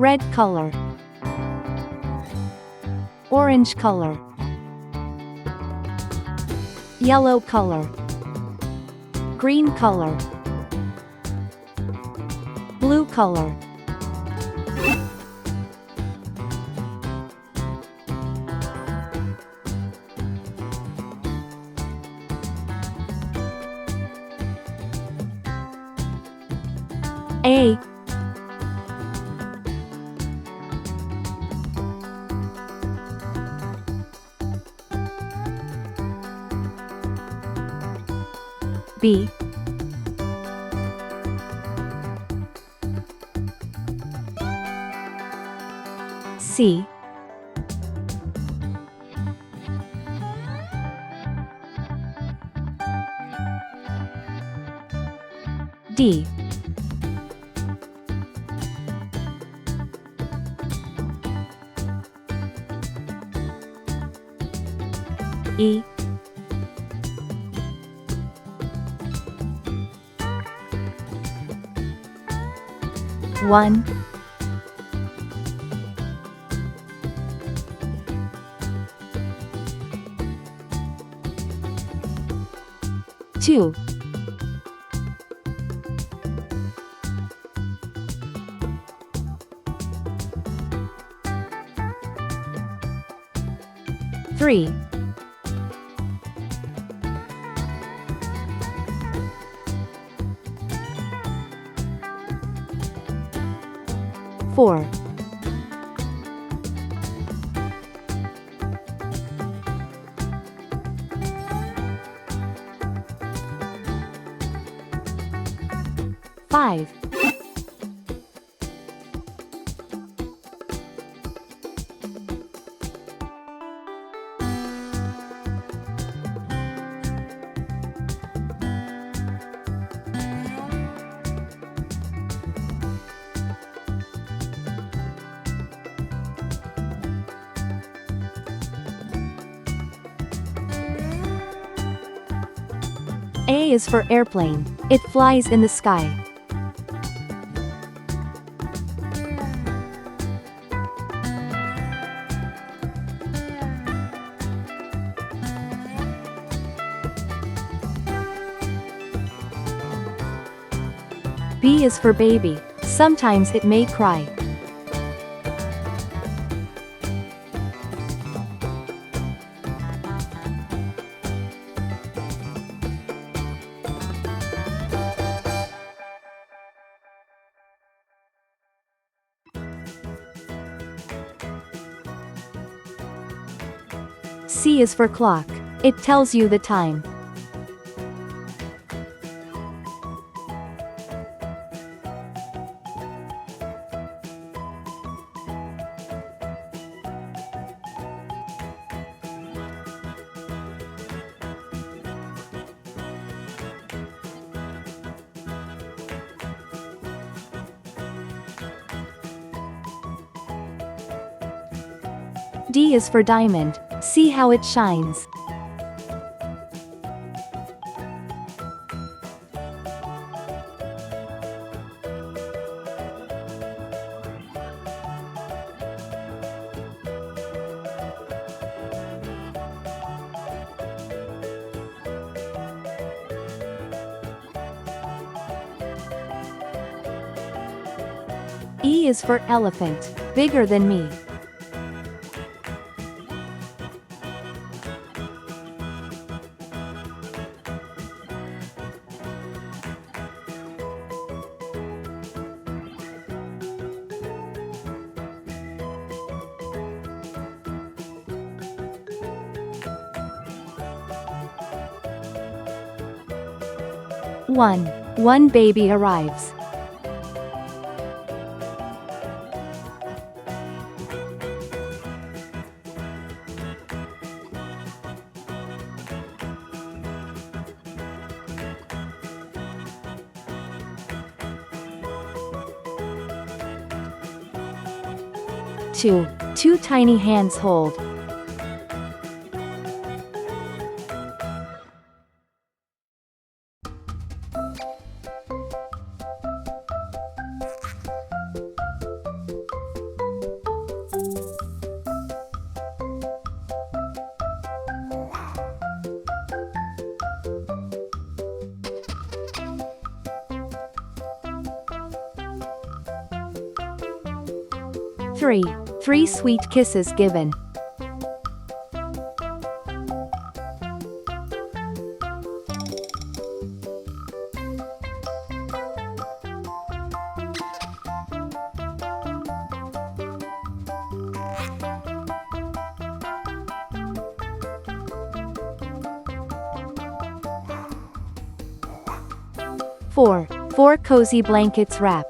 red color, orange color, yellow color, green color, blue color. A, B, C, D, E, one, two, three, four, five, A is for airplane. It flies in the sky. B is for baby. Sometimes it may cry. C is for clock. It tells you the time. D is for diamond. See how it shines. E is for elephant. Bigger than me. One baby arrives. Two tiny hands hold. 3. 3 sweet kisses given. 4. 4 cozy blankets wrap.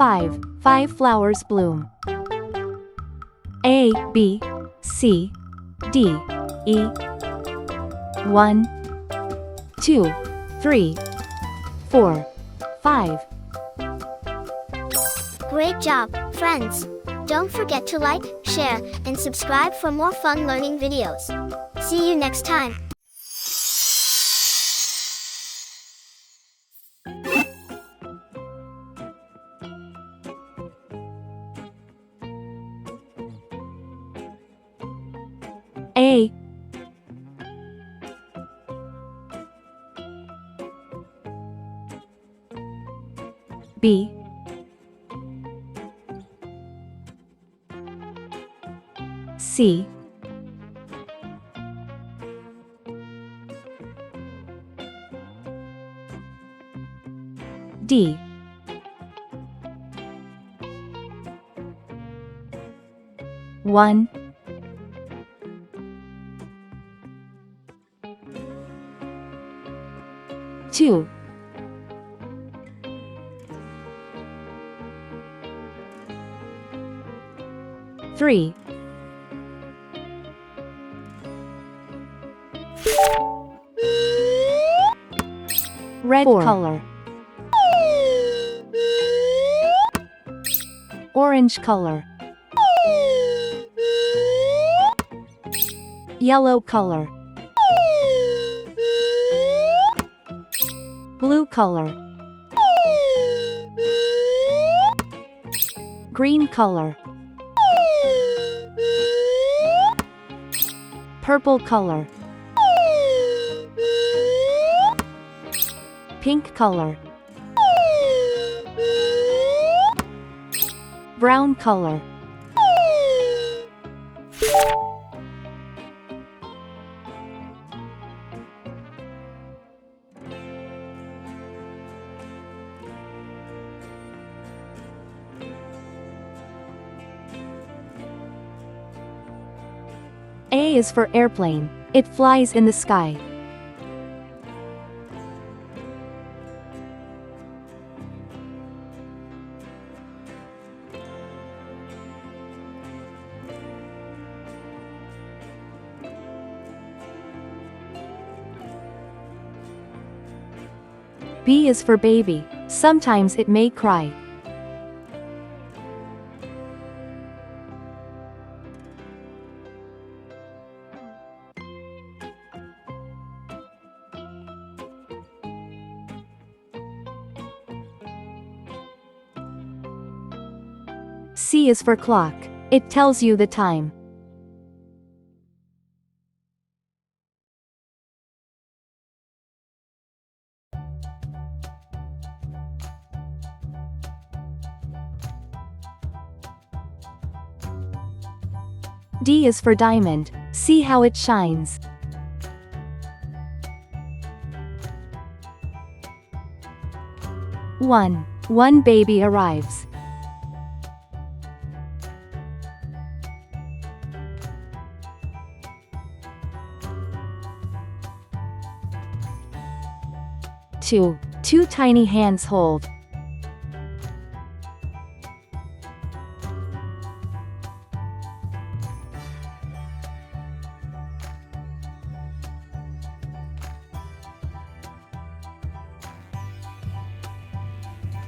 5. 5 flowers bloom. A, B, C, D, E. 1, 2, 3, 4, 5. Great job, friends! Don't forget to like, share, and subscribe for more fun learning videos. See you next time. A, B, C, D, 1, 2, 3, 4. Color. Orange color. Yellow color. Blue color. Green color. Purple color. Pink color. Brown color. A is for airplane. It flies in the sky. B is for baby. Sometimes it may cry. C is for clock. It tells you the time. D is for diamond. See how it shines. One baby arrives. 2. 2 tiny hands hold.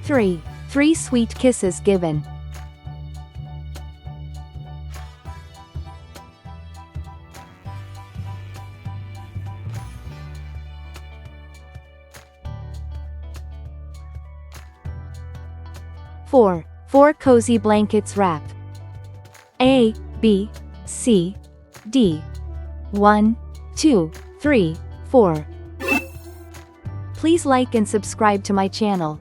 3. 3 sweet kisses given. Four cozy blankets wrapped. A, B, C, D. 1, 2, 3, 4. Please like and subscribe to my channel.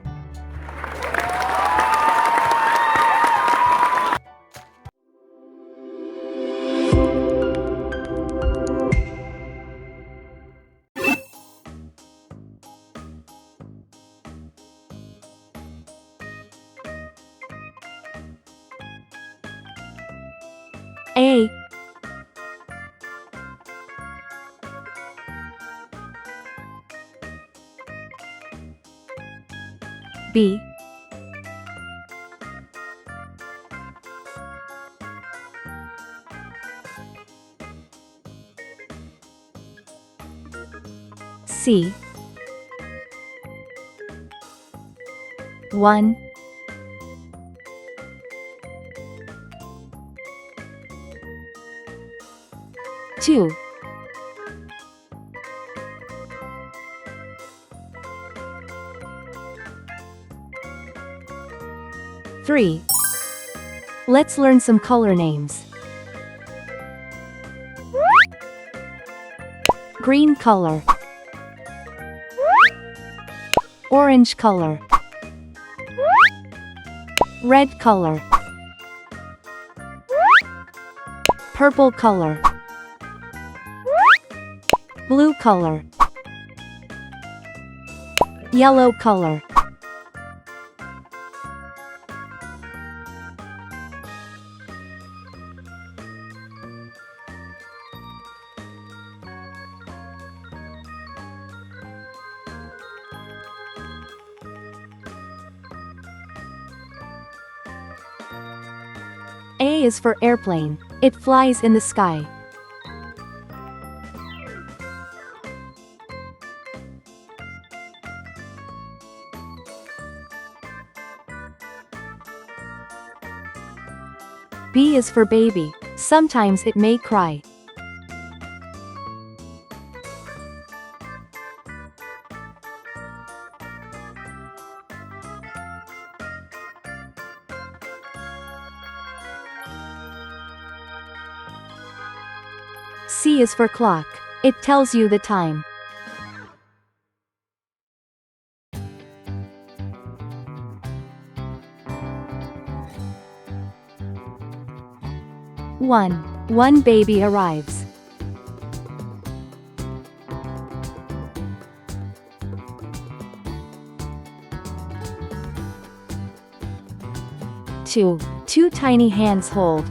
A, B, C, 1, 2, 3. Let's learn some color names. Green color, orange color, red color, purple color, blue color, yellow color. A is for airplane. It flies in the sky. B is for baby. Sometimes it may cry. C is for clock. It tells you the time. One baby arrives. Two tiny hands hold.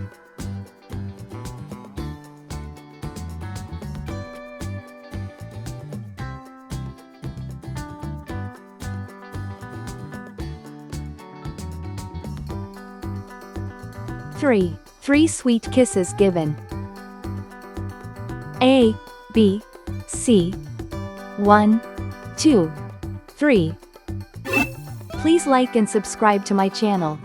3 sweet kisses given. A, B, C. 1, 2, 3. Please like and subscribe to my channel.